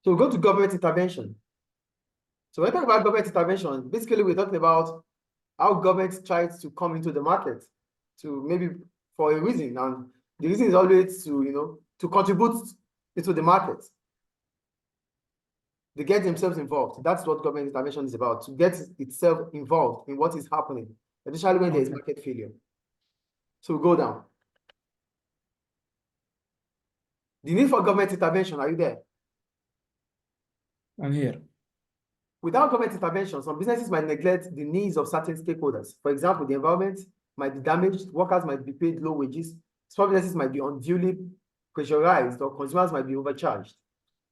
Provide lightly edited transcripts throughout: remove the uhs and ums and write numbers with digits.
So we go to government intervention. So when we talk about government intervention, basically we're talking about how government tries to come into the market to maybe for a reason, and the reason is always to to contribute into the market. They get themselves involved. That's what government intervention is about, to get itself involved in what is happening, especially when there is market failure. So we go down. The need for government intervention, are you there? I'm here. Without government intervention, some businesses might neglect the needs of certain stakeholders. For example, the environment might be damaged, workers might be paid low wages, small businesses might be unduly pressurized, or consumers might be overcharged.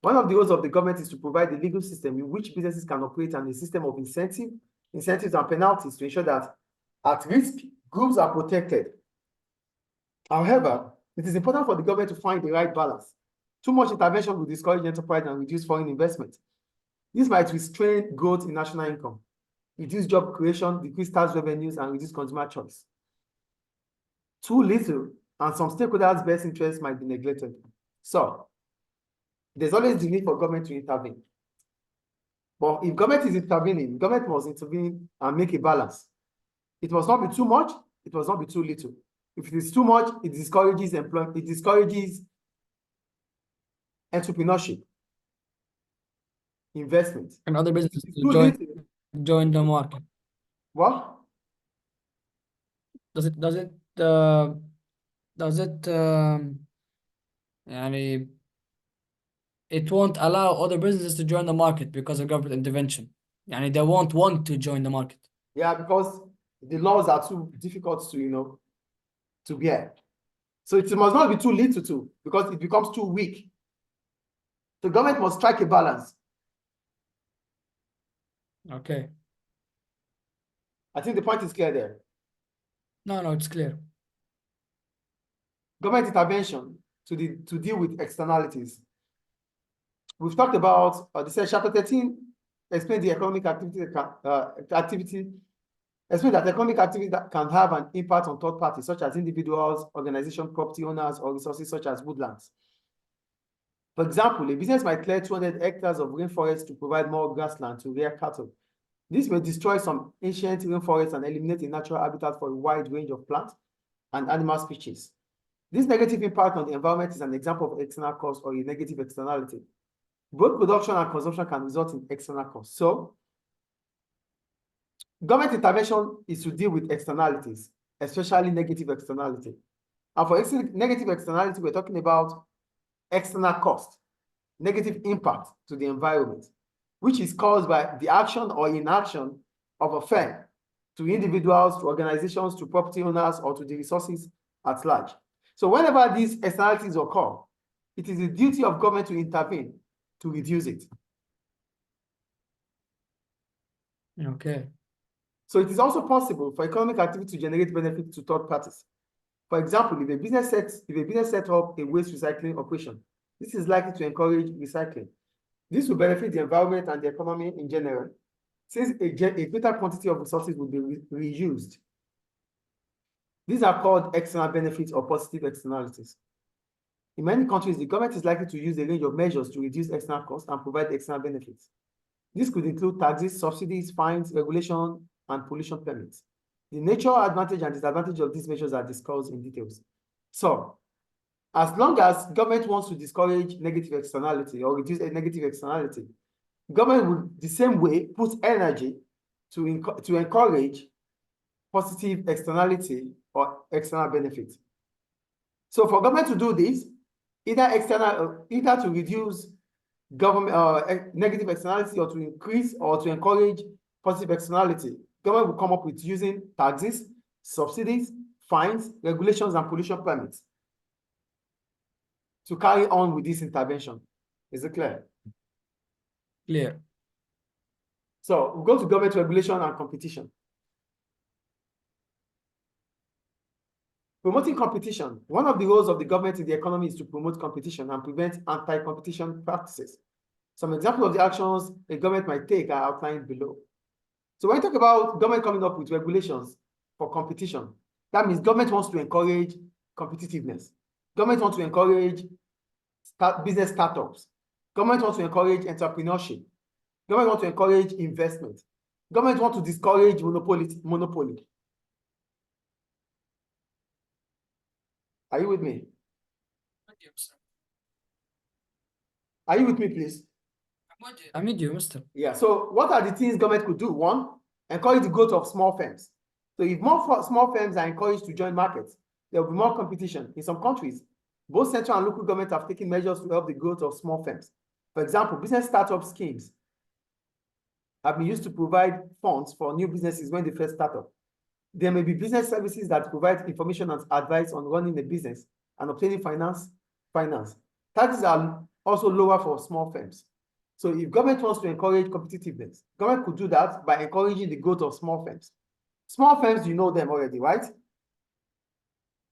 One of the roles of the government is to provide the legal system in which businesses can operate, and a system of incentives and penalties to ensure that at-risk groups are protected. However, it is important for the government to find the right balance. Too much intervention will discourage enterprise and reduce foreign investment. This might restrain growth in national income, reduce job creation, decrease tax revenues, and reduce consumer choice. Too little, and some stakeholders' best interests might be neglected. So, there's always the need for government to intervene. But if government is intervening, government must intervene and make a balance. It must not be too much, it must not be too little. If it is too much, it discourages employment, it discourages entrepreneurship, investment. And other businesses to join the market. What? Does it يعني it won't allow other businesses to join the market because of government intervention. يعني they won't want to join the market. Yeah, because the laws are too difficult to bear. So it must not be too little too, because it becomes too weak. The government must strike a balance. Okay. I think the point is clear there. No, it's clear. Government intervention to deal with externalities. We've talked about this chapter 13 explain the economic activity explain that economic activity that can have an impact on third parties such as individuals, organizations, property owners, or resources such as woodlands. For example, a business might clear 200 hectares of rainforest to provide more grassland to rear cattle. This may destroy some ancient rainforests and eliminate a natural habitat for a wide range of plant and animal species. This negative impact on the environment is an example of external cost or a negative externality. Both production and consumption can result in external costs. So, government intervention is to deal with externalities, especially negative externality. And for negative externality, we're talking about external cost, negative impact to the environment, which is caused by the action or inaction of a firm to individuals, to organizations, to property owners, or to the resources at large. So whenever these externalities occur, it is the duty of government to intervene to reduce it. Okay. So it is also possible for economic activity to generate benefit to third parties. For example, if a business sets up a waste recycling operation, this is likely to encourage recycling. This will benefit the environment and the economy in general, since a greater quantity of resources will be reused. These are called external benefits or positive externalities. In many countries, the government is likely to use a range of measures to reduce external costs and provide external benefits. This could include taxes, subsidies, fines, regulation, and pollution permits. The nature, advantage, and disadvantage of these measures are discussed in details. So, as long as government wants to discourage negative externality or reduce a negative externality, government would the same way put energy to encourage positive externality or external benefit. So for government to do this, either to reduce government negative externality, or to increase or to encourage positive externality, government will come up with using taxes, subsidies, fines, regulations, and pollution permits to carry on with this intervention. Is it clear? Clear. So we go to government regulation and competition. Promoting competition. One of the roles of the government in the economy is to promote competition and prevent anti-competition practices. Some examples of the actions a government might take are outlined below. So when we talk about government coming up with regulations for competition, that means government wants to encourage competitiveness. Government wants to encourage business startups. Government wants to encourage entrepreneurship. Government wants to encourage investment. Government wants to discourage monopoly. Are you with me? Are you with me, please? I'm with you, mister. Yeah, so what are the things government could do? One, encourage the growth of small firms. So if more small firms are encouraged to join markets, there will be more competition. In some countries, both central and local governments have taken measures to help the growth of small firms. For example, business startup schemes have been used to provide funds for new businesses when they first start up. There may be business services that provide information and advice on running a business and obtaining finance. Taxes are also lower for small firms. So if government wants to encourage competitiveness, government could do that by encouraging the growth of small firms. Small firms, you know them already, right?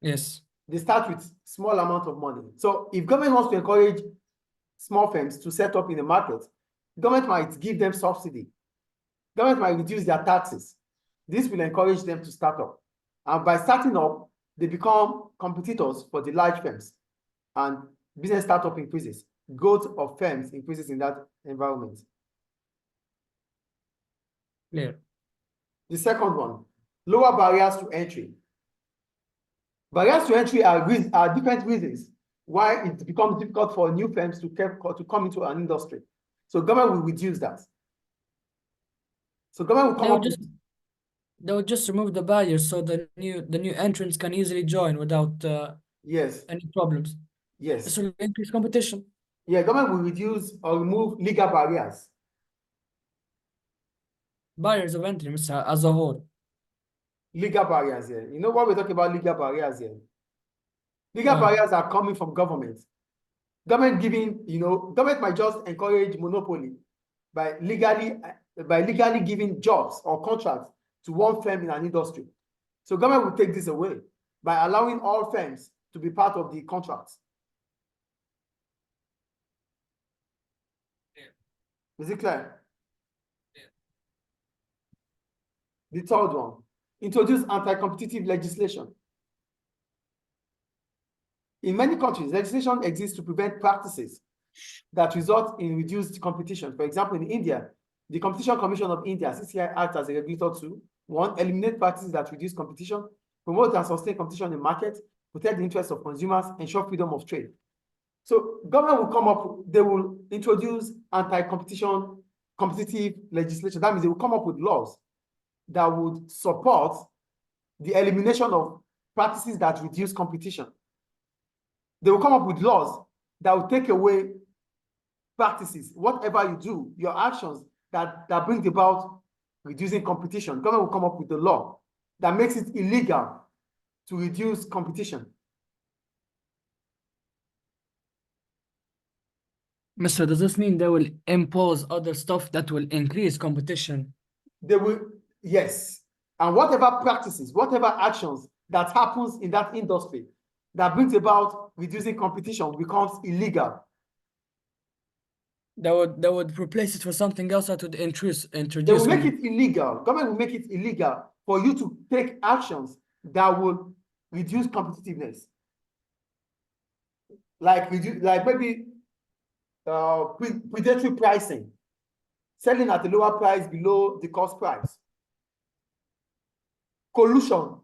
Yes. They start with small amount of money. So if government wants to encourage small firms to set up in the market, government might give them subsidy. Government might reduce their taxes. This will encourage them to start up. And by starting up, they become competitors for the large firms. And business startup increases. Growth of firms increases in that environment. Clear. The second one, lower barriers to entry. Barriers to entry are different reasons why it becomes difficult for new firms to come into an industry. So government will reduce that. So government will come up with They would just remove the barriers so the new entrants can easily join without yes, any problems. yes. This will increase competition. Yeah, government will reduce or remove legal barriers. Barriers of entry, mister, as a whole. Legal barriers here. You know what we're talking about legal barriers here? Legal barriers are coming from government. Government giving, government might just encourage monopoly by legally giving jobs or contracts to one firm in an industry. So government will take this away by allowing all firms to be part of the contracts. Yeah. Is it clear? Yeah. The third one, introduce anti-competitive legislation. In many countries, legislation exists to prevent practices that result in reduced competition. For example, in India, the Competition Commission of India, CCI, acts as a regulator to, one, eliminate practices that reduce competition, promote and sustain competition in the market, protect the interests of consumers, ensure freedom of trade. So government will come up, they will introduce anti-competition, competitive legislation. That means they will come up with laws that would support the elimination of practices that reduce competition. They will come up with laws that will take away practices, whatever you do, your actions that bring about reducing competition. Government will come up with a law that makes it illegal to reduce competition. Mister, does this mean they will impose other stuff that will increase competition? They will, yes. And whatever practices, whatever actions that happens in that industry that brings about reducing competition becomes illegal. They would replace it with something else that would introduce. They will make it illegal. Government will make it illegal for you to take actions that will reduce competitiveness. Like maybe predatory pricing, selling at a lower price below the cost price. Collusion.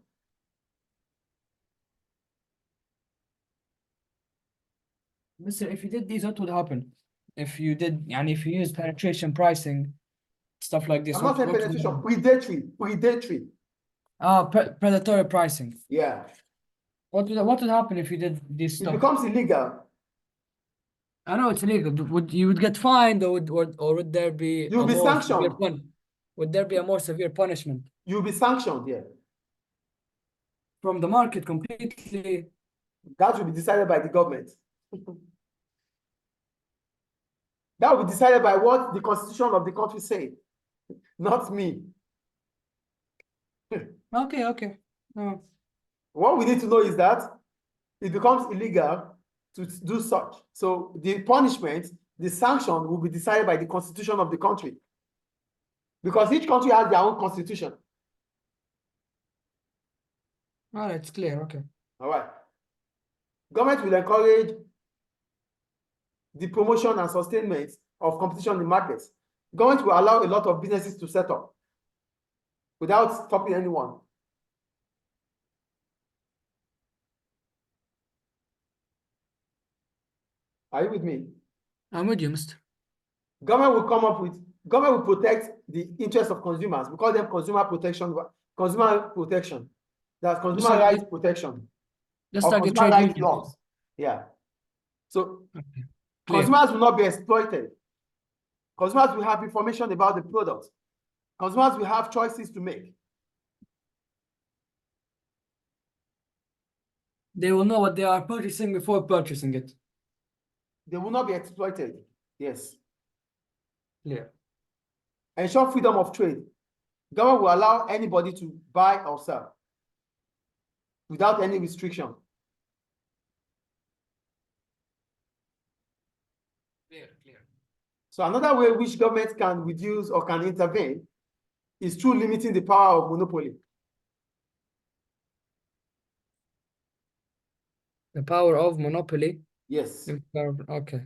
Mister, if you did these, what would happen? If you use penetration pricing, stuff like this. I'm not saying penetration, predatory. Predatory pricing. Yeah. What would happen if you did this stuff? It becomes illegal. I know it's illegal. You would get fined, or would there be You'll be sanctioned. Would there be a more severe punishment? You'll be sanctioned, yeah. From the market completely. That will be decided by the government. That will be decided by what the constitution of the country say, not me. Okay. What we need to know is that it becomes illegal to do such. So the punishment, the sanction will be decided by the constitution of the country. Because each country has their own constitution. All right, it's clear, okay. All right. Government will encourage the promotion and sustainment of competition in markets. Government will allow a lot of businesses to set up without stopping anyone. Are you with me? I'm with you, Mr. Government will protect the interests of consumers. We call them consumer protection. That's consumer Just rights protection or like the consumer trade rights union. laws. Yeah. So Okay. Clear. consumers will not be exploited. Consumers will have information about the product. Consumers will have choices to make. They will know what they are purchasing before purchasing it. They will not be exploited. Yes. Clear. Ensure freedom of trade. Government will allow anybody to buy or sell without any restriction. Clear. So another way which government can reduce or can intervene is through limiting the power of monopoly. The power of monopoly. Yes. Okay.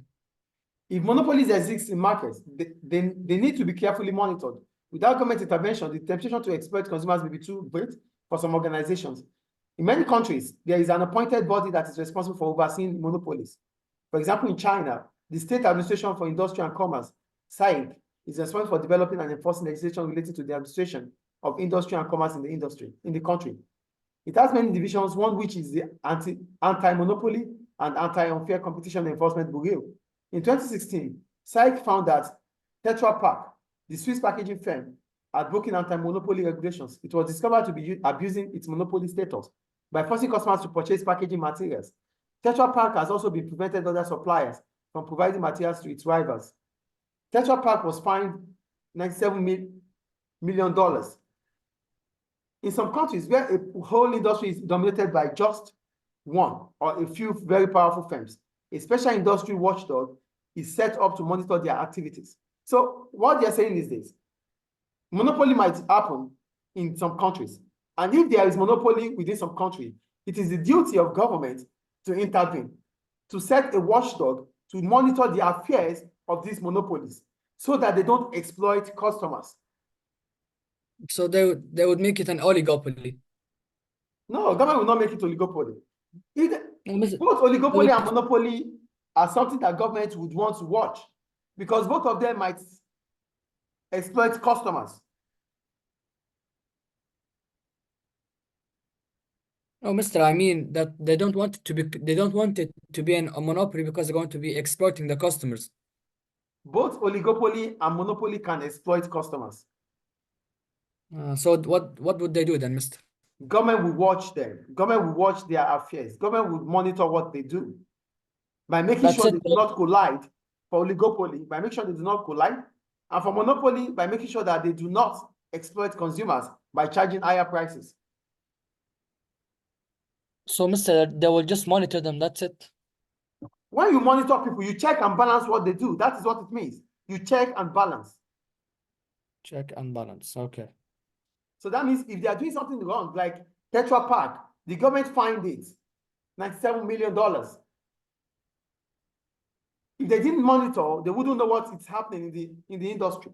If monopolies exist in markets, they need to be carefully monitored. Without government intervention, the temptation to exploit consumers may be too great for some organizations. In many countries, there is an appointed body that is responsible for overseeing monopolies. For example, in China, the State Administration for Industry and Commerce, SAIC, is responsible for developing and enforcing legislation related to the administration of industry and commerce in the country. It has many divisions, one which is the Anti-Monopoly and Anti-Unfair Competition Enforcement Bureau. In 2016, SAIC found that Tetra Pak, the Swiss packaging firm, had broken anti-monopoly regulations. It was discovered to be abusing its monopoly status by forcing customers to purchase packaging materials. Tetra Pak has also been prevented other suppliers from providing materials to its rivals. Tetra Pak was fined $97 million. In some countries where a whole industry is dominated by just one or a few very powerful firms, a special industry watchdog is set up to monitor their activities. So what they're saying is this: monopoly might happen in some countries. And if there is monopoly within some country, it is the duty of government to intervene, to set a watchdog to monitor the affairs of these monopolies so that they don't exploit customers. So they would make it an oligopoly. No, government will not make it oligopoly. Both They oligopoly would, and monopoly are something that government would want to watch because both of them might exploit customers. no, Mr. I mean that they don't want it to be a monopoly because they're going to be exploiting the customers. Both oligopoly and monopoly can exploit customers. So what would they do then, Mr.? Government will watch them. Government will watch their affairs. Government will monitor what they do by making sure they do not collide. For oligopoly, by making sure they do not collide, and for monopoly, by making sure that they do not exploit consumers by charging higher prices. So, Mr., they will just monitor them, that's it. When you monitor people, you check and balance what they do. That is what it means. You check and balance. Check and balance, okay. So that means if they are doing something wrong, like Tetra Pak, the government fined it $97 million. If they didn't monitor, they wouldn't know what is happening in the industry.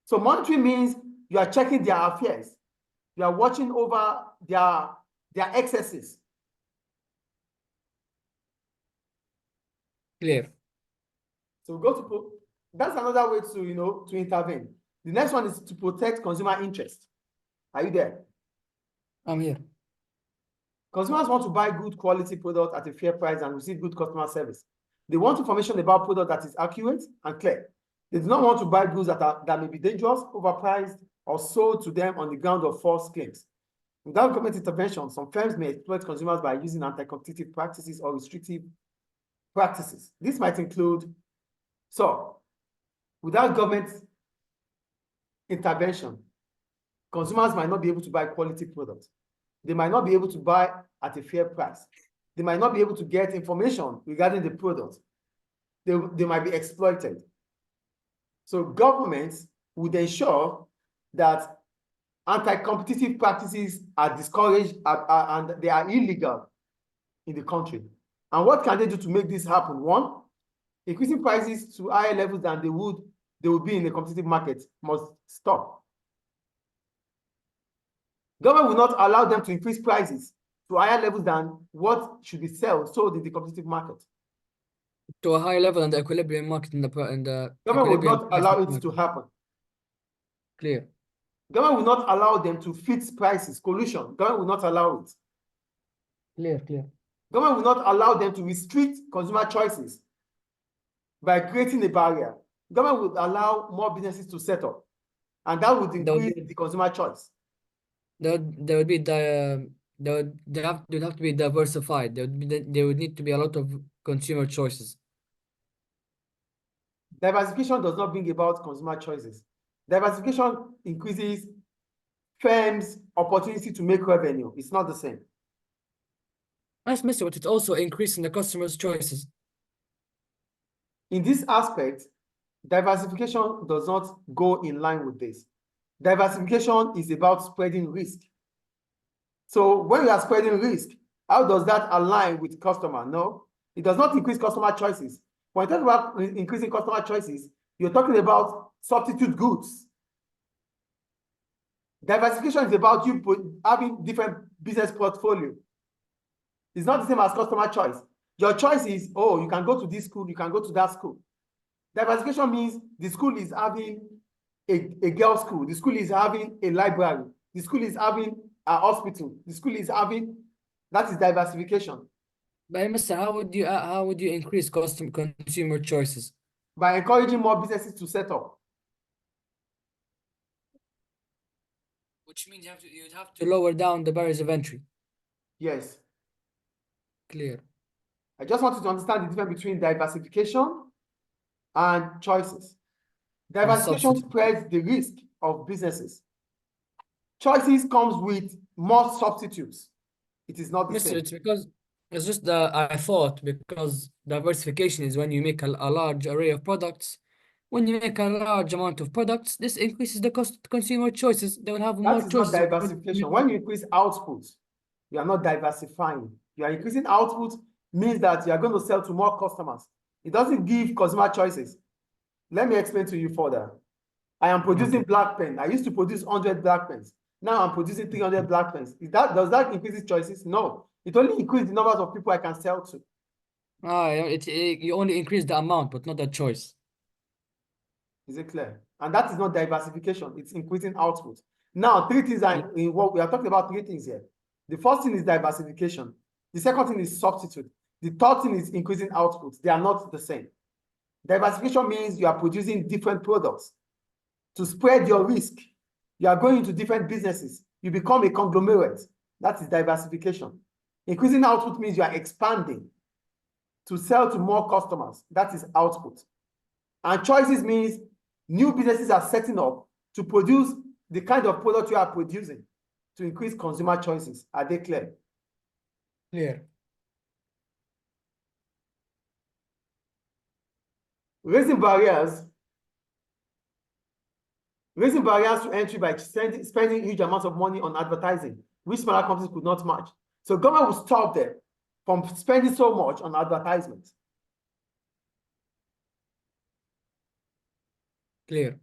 So monitoring means you are checking their affairs. You are watching over their excesses. Clear. So we go to that's another way to intervene. The next one is to protect consumer interest. Are you there? I'm here. Consumers want to buy good quality product at a fair price and receive good customer service. They want information about product that is accurate and clear. They do not want to buy goods that may be dangerous, overpriced, or sold to them on the ground of false claims. Without government intervention, some firms may exploit consumers by using anti-competitive practices or restrictive practices. This might include, without government intervention, consumers might not be able to buy quality products. They might not be able to buy at a fair price. They might not be able to get information regarding the product. They might be exploited. So governments would ensure that anti-competitive practices are discouraged and they are illegal in the country. And what can they do to make this happen? One, Increasing prices to higher levels than they would be in a competitive market must stop. Government will not allow them to increase prices to higher levels than what should be sold in the competitive market. To a higher level than the equilibrium market in the Government would equilibrium not allow it market. to happen. Clear. Government will not allow them to fix prices, collusion. Government will not allow it. Clear. Government will not allow them to restrict consumer choices by creating a barrier. Government would allow more businesses to set up, and that would increase the consumer choice. There would be they'd have to be diversified. There would need to be a lot of consumer choices. Diversification does not bring about consumer choices. Diversification increases firms' opportunity to make revenue. It's not the same. That's Mr. But it's also increasing the customers' choices. In this aspect, diversification does not go in line with this. Diversification is about spreading risk. So when you are spreading risk, how does that align with customer? No, it does not increase customer choices. When you talk about increasing customer choices, you're talking about substitute goods. Diversification is about you having different business portfolio. It's not the same as customer choice. Your choice is, oh, you can go to this school, you can go to that school. Diversification means the school is having a girls' school, the school is having a library, the school is having a hospital, the school is having, that is diversification. But Mr. How would you increase consumer choices? By encouraging more businesses to set up. Which means you'd have to lower down the barriers of entry. Yes. Clear. I just want you to understand the difference between diversification and choices. Diversification spreads the risk of businesses. Choices comes with more substitutes. It is not the Mr. same. It's because it's just I thought because diversification is when you make a large array of products. When you make a large amount of products, this increases the consumer choices. They will have more choices. That is not diversification. When you increase output, you are not diversifying. You are increasing output means that you are going to sell to more customers. It doesn't give consumer choices. Let me explain to you further. I am producing black pen. I used to produce 100 black pens. Now I'm producing 300 black pens. Does that increase choices? No. It only increases the numbers of people I can sell to. You only increase the amount, but not the choice. Is it clear? And that is not diversification. It's increasing output. Now, three things are in what we are talking about. Three things here. The first thing is diversification. The second thing is substitute. The third thing is increasing output. They are not the same. Diversification means you are producing different products. To spread your risk, you are going into different businesses. You become a conglomerate. That is diversification. Increasing output means you are expanding to sell to more customers. That is output. And choices means new businesses are setting up to produce the kind of product you are producing to increase consumer choices. Are they clear? Clear. Raising barriers to entry by spending huge amounts of money on advertising, which smaller companies could not match. So government will stop them from spending so much on advertisements. Clear.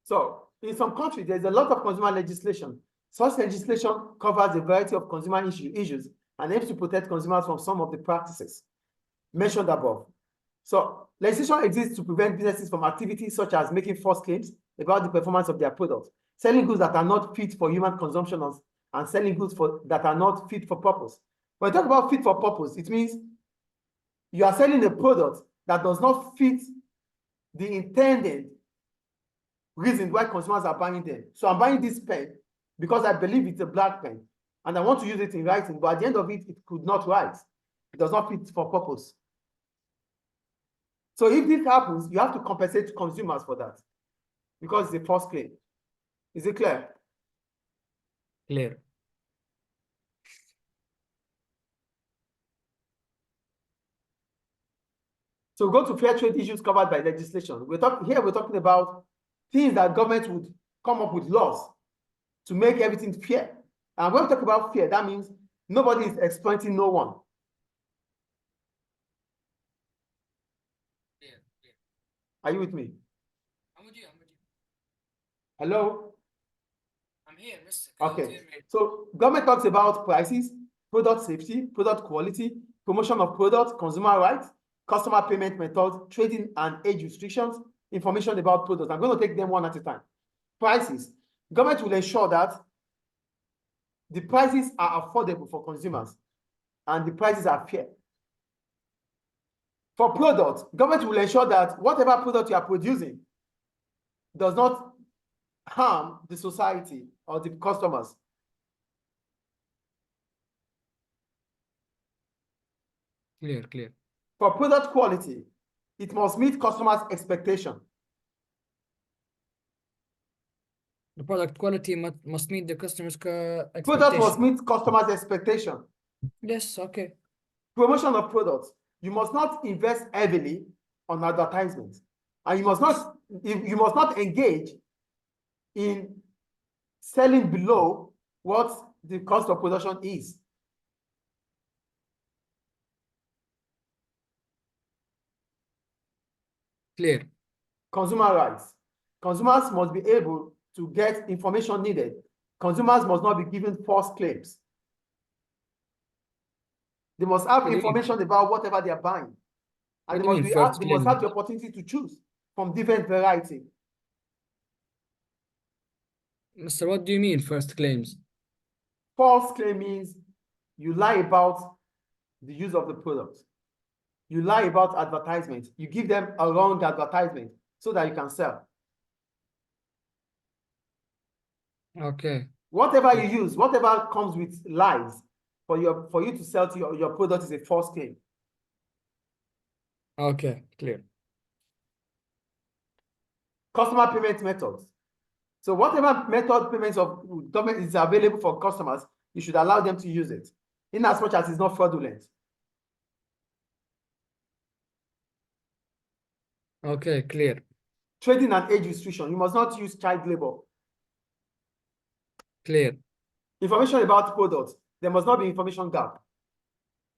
So in some countries, there's a lot of consumer legislation. Such legislation covers a variety of consumer issues and aims to protect consumers from some of the practices mentioned above. So legislation exists to prevent businesses from activities such as making false claims about the performance of their products, selling goods that are not fit for human consumption, and selling goods that are not fit for purpose. When we talk about fit for purpose, it means you are selling a product that does not fit the intended reason why consumers are buying them. So I'm buying this pen because I believe it's a black pen and I want to use it in writing, but at the end of it, it could not write. It does not fit for purpose. So if this happens, you have to compensate consumers for that because it's a false claim. Is it clear? Clear. So go to fair trade issues covered by legislation. We're talking about things that government would come up with laws to make everything fair. And when we talk about fair, that means nobody is exploiting no one. Are you with me? I'm with you. I'm with you. Hello? I'm here, mister. Can you Okay. hear me? So government talks about prices, product safety, product quality, promotion of product, consumer rights, customer payment methods, trading and age restrictions, information about products. I'm going to take them one at a time. Prices. Government will ensure that the prices are affordable for consumers and the prices are fair. For products, government will ensure that whatever product you are producing does not harm the society or the customers. Clear. For product quality, it must meet customers' expectation. The product quality must meet the customer's Product must expectation. meet customers' expectation. Yes, okay. Promotion of products. You must not invest heavily on advertisements, and you must not engage in selling below what the cost of production is. Clear. Consumer rights. Consumers must be able to get information needed. Consumers must not be given false claims. They must have What do you mean? information about whatever they are buying. What And do you mean first they must claim? have the opportunity to choose from different variety. Mister, what do you mean first claims? False claim means you lie about the use of the product. You lie about advertisement. You give them a wrong advertisement so that you can sell. Okay. Whatever you use, whatever comes with lies for you to sell to your product is a false claim. Okay, clear. Customer payment methods. So whatever method payments of government is available for customers, you should allow them to use it, in as much as it's not fraudulent. Okay, clear. Trading and age restriction. You must not use child labor. Clear. Information about products. There must not be information gap.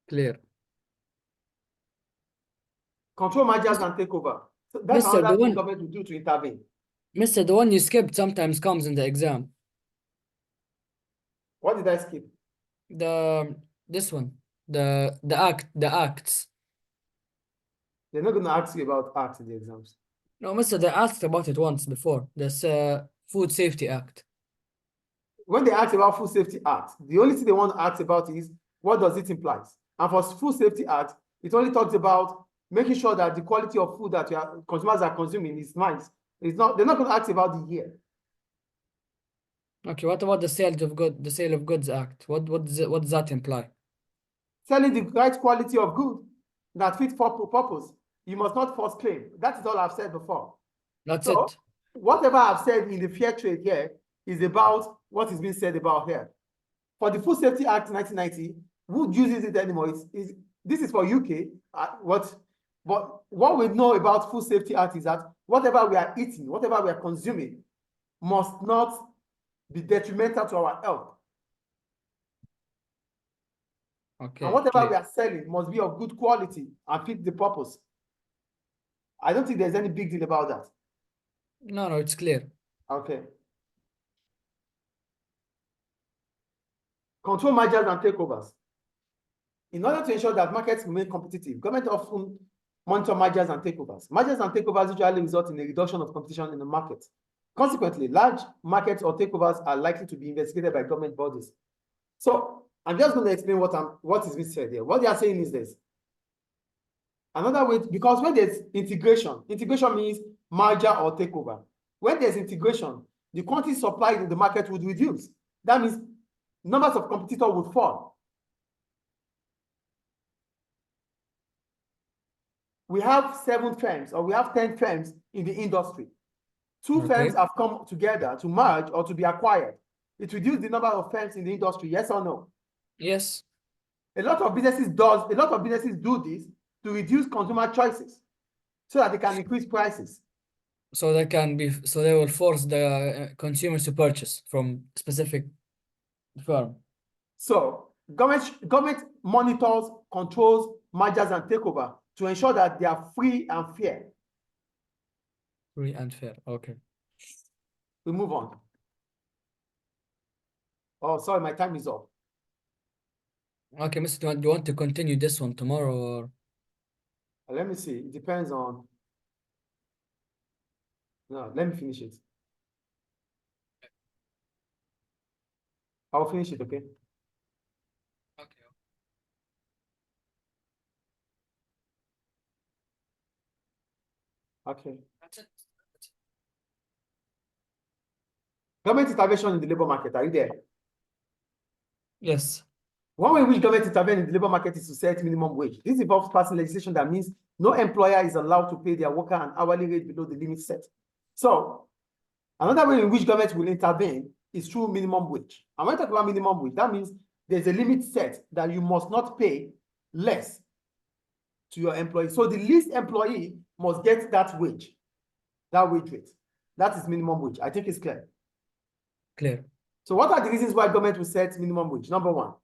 Clear. Control mergers and takeover. So that's Mister, another thing government will do to intervene. Mister, the one you skipped sometimes comes in the exam. What did I skip? This one. The acts. They're not going to ask you about acts in the exams. No, Mister, they asked about it once before. This Food Safety Act. When they ask about Food Safety Act, the only thing they want to ask about is what does it imply? And for Food Safety Act, it only talks about making sure that the quality of food that your consumers are consuming is nice. It's not. They're not going to ask about the year. Okay, what about the Sale of Goods Act? What does that imply? Selling the right quality of good that fit for purpose. You must not force claim. That is all I've said before. That's So it. whatever I've said in the fair trade here is about what is being said about here. For the Food Safety Act 1990, who uses it anymore? This is for UK. But what we know about Food Safety Act is that whatever we are eating, whatever we are consuming, must not be detrimental to our health. Okay, And whatever clear. we are selling must be of good quality and fit the purpose. I don't think there's any big deal about that. No, it's clear. Okay. Control mergers and takeovers. In order to ensure that markets remain competitive, government often monitor mergers and takeovers. Mergers and takeovers usually result in a reduction of competition in the market. Consequently, large markets or takeovers are likely to be investigated by government bodies. So I'm just going to explain what is being said here. What they are saying is this. Another way, because when there's integration means merger or takeover. When there's integration, the quantity supplied in the market would reduce. That means numbers of competitors would fall. We have 7 firms or we have 10 firms in the industry. 2 firms have come together to merge or to be acquired. It reduces the number of firms in the industry, yes or no? Yes. A lot of businesses do this to reduce consumer choices so that they can increase prices. So they will force the consumers to purchase from specific firm. So government monitors, controls mergers and takeover to ensure that they are free and fair. Free and fair. Okay. We move on. Oh, sorry, my time is up. Okay, Mr. Do you want to continue this one tomorrow or? Let me see. It depends on. No, let me finish it. I'll finish it, okay? Okay. Okay. That's it. Government intervention in the labor market. Are you there? Yes. One way in which government intervene in the labor market is to set minimum wage. This involves passing legislation that means no employer is allowed to pay their worker an hourly rate below the limit set. So, another way in which government will intervene is through minimum wage. And when I talk about minimum wage, that means there's a limit set that you must not pay less to your employee. So the least employee must get that wage rate. That is minimum wage. I think it's clear. Clear. So what are the reasons why government will set minimum wage? Number one,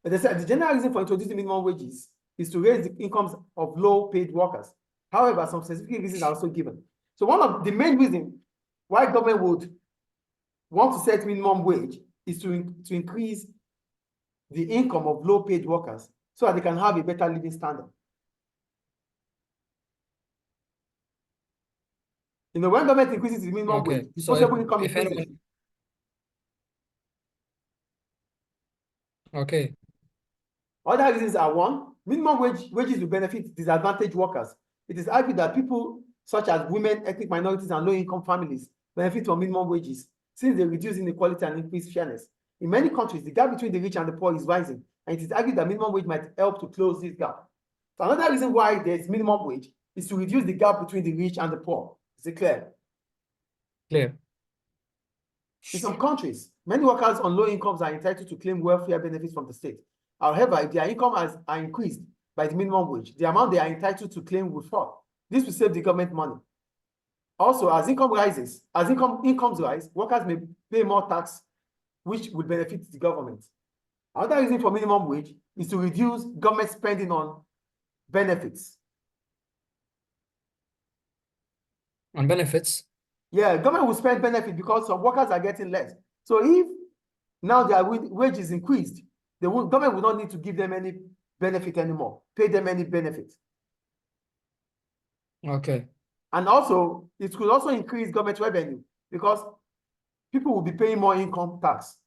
as I said, the general reason for introducing minimum wages is to raise the incomes of low-paid workers. However, some specific reasons are also given. So one of the main reasons why government would want to set minimum wage is to increase the income of low-paid workers so that they can have a better living standard. You know, when government increases the minimum wage, So disposable income if increases. anyone, okay. Other reasons are one, minimum wages will benefit disadvantaged workers. It is argued that people such as women, ethnic minorities, and low-income families benefit from minimum wages since they reduce inequality and increase fairness. In many countries, the gap between the rich and the poor is rising, and it is argued that minimum wage might help to close this gap. So another reason why there is minimum wage is to reduce the gap between the rich and the poor. Is it clear? Clear. In some countries, many workers on low incomes are entitled to claim welfare benefits from the state. However, if their incomes are increased by the minimum wage, the amount they are entitled to claim will fall. This will save the government money. Also, as incomes rise, workers may pay more tax, which will benefit the government. Another reason for minimum wage is to reduce government spending on benefits. On benefits? Yeah, government will spend benefit because some workers are getting less. So if now their wages increased, government will not need to give them any benefit anymore, pay them any benefit. Okay. And also, it could also increase government revenue because people will be paying more income tax.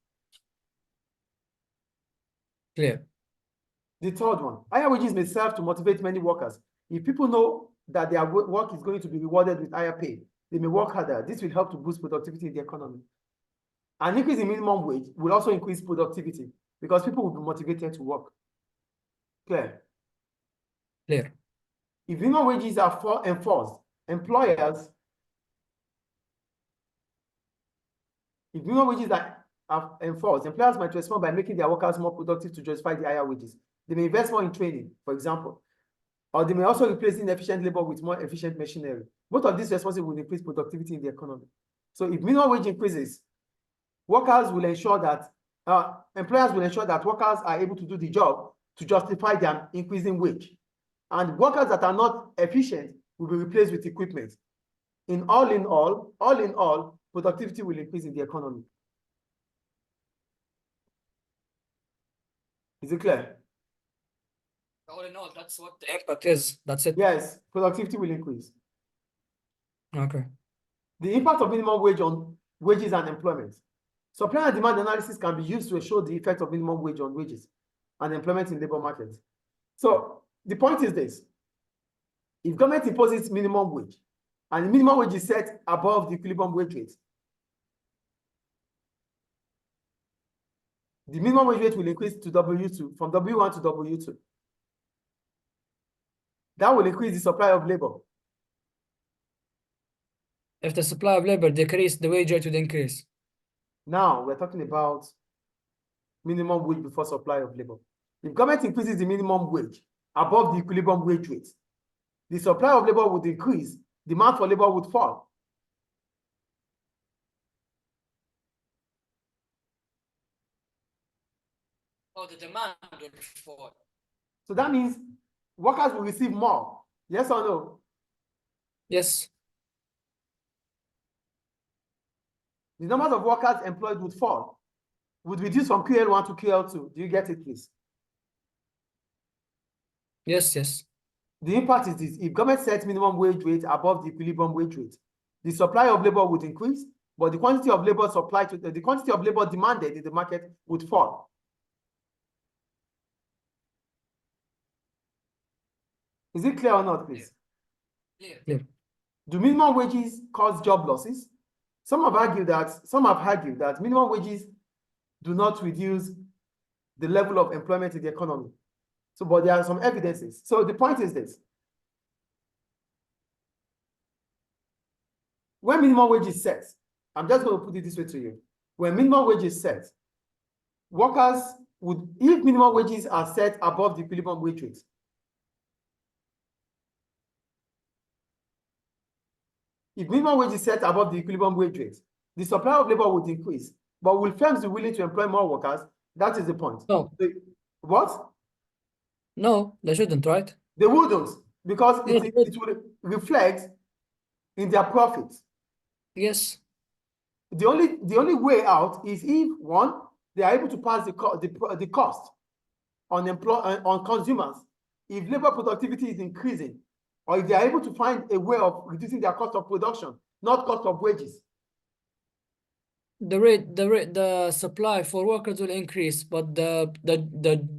Clear. The third one, higher wages may serve to motivate many workers. If people know that their work is going to be rewarded with higher pay, they may work harder. This will help to boost productivity in the economy. An increase in minimum wage will also increase productivity because people will be motivated to work. Clear? Clear. If minimum wages are enforced, employers, if minimum wages are enforced, employers might respond by making their workers more productive to justify the higher wages. They may invest more in training, for example, or they may also replace inefficient labor with more efficient machinery. Both of these responses will increase productivity in the economy. So if minimum wage increases, employers will ensure that workers are able to do the job to justify their increasing wage. And workers that are not efficient will be replaced with equipment. All in all, productivity will increase in the economy. Is it clear? All in all, that's what the impact is. That's it. Yes, productivity will increase. Okay. The impact of minimum wage on wages and employment. Supply and demand analysis can be used to show the effect of minimum wage on wages and employment in labor markets. So the point is this: if government imposes minimum wage and the minimum wage is set above the equilibrium wage rate, the minimum wage rate will increase to W2, from W1 to W2. That will increase the supply of labor. If the supply of labor decrease, the wage rate would increase. Now we're talking about minimum wage before supply of labor. If government increases the minimum wage above the equilibrium wage rate, the supply of labor would increase, demand for labor would fall. Oh, the demand will fall. So that means workers will receive more. Yes or no? Yes. the numbers of workers employed would fall, would reduce from QL1 to QL2. Do you get it, please? Yes, yes. The impact is this: if government sets minimum wage rate above the equilibrium wage rate, the supply of labor would increase, but the quantity of labor supplied to the quantity of labor demanded in the market would fall. Is it clear or not, please? Clear. Do minimum wages cause job losses? Some have argued that minimum wages do not reduce the level of employment in the economy. So, but there are some evidences. So the point is this: when minimum wage is set, I'm just going to put it this way to you. When minimum wage is set, workers would, if minimum wages are set above the equilibrium wage rate, if minimum wage is set above the equilibrium wage rate, the supply of labor would increase. But will firms be willing to employ more workers? That is the point. No. What? No, they shouldn't, right? They wouldn't, because Yes, it will reflect in their profits. Yes. The only way out is if, one, they are able to pass the cost on consumers. If labor productivity is increasing, or if they are able to find a way of reducing their cost of production, not cost of wages. The supply for workers will increase, but the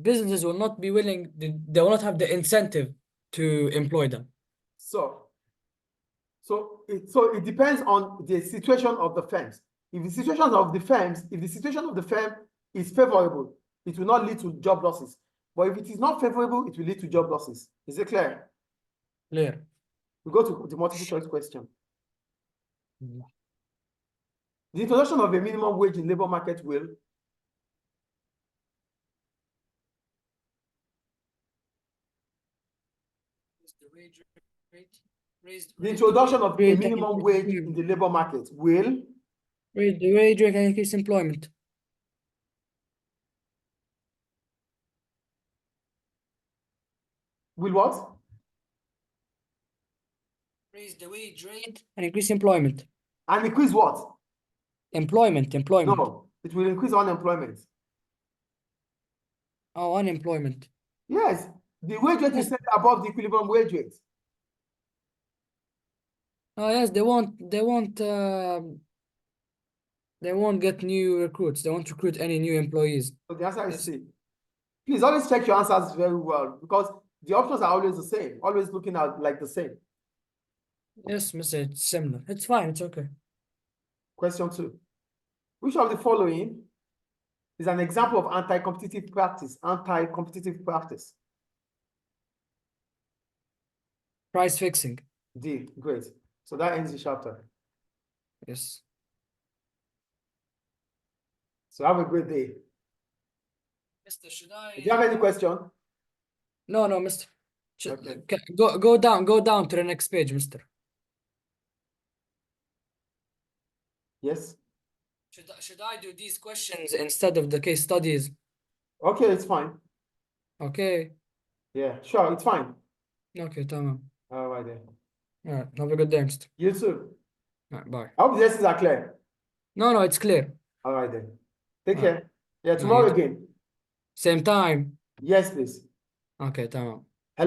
businesses will not be willing, they will not have the incentive to employ them. So it depends on the situation of the firms. If the situation of the firm is favorable, it will not lead to job losses. But if it is not favorable, it will lead to job losses. Is it clear? Clear. We go to the multiple choice question. The introduction of a minimum wage in labor market will the introduction of a minimum wage in the labor market will raise the wage rate and increase employment. Will what? Raise the wage rate and increase employment. And increase what? Employment. No, it will increase unemployment. Oh, unemployment. Yes, the wage rate is set above the equilibrium wage rate. Oh yes, they won't get new recruits. They won't recruit any new employees. So the answer is Yes. C. Please always check your answers very well, because the options are always the same, always looking at like the same. Yes, Mr. It's similar. It's fine, it's okay. Question 2. Which of the following is an example of anti-competitive practice? Anti-competitive practice. Price fixing. D. Great. So that ends the chapter. Yes. So have a great day. Mister, should I? Do you have any question? No, Mister. Okay. Go down to the next page, Mister. Yes. Should I do these questions instead of the case studies? Okay, it's fine. Okay. Yeah, sure, it's fine. Okay, tamam. All right then. All right. Have a good day, Mister. You too. All right, bye. I hope the lessons are clear. No, it's clear. All right then. Take All care. right. Yeah, No, tomorrow you too. again. Same time. Yes, please. Okay, tamam.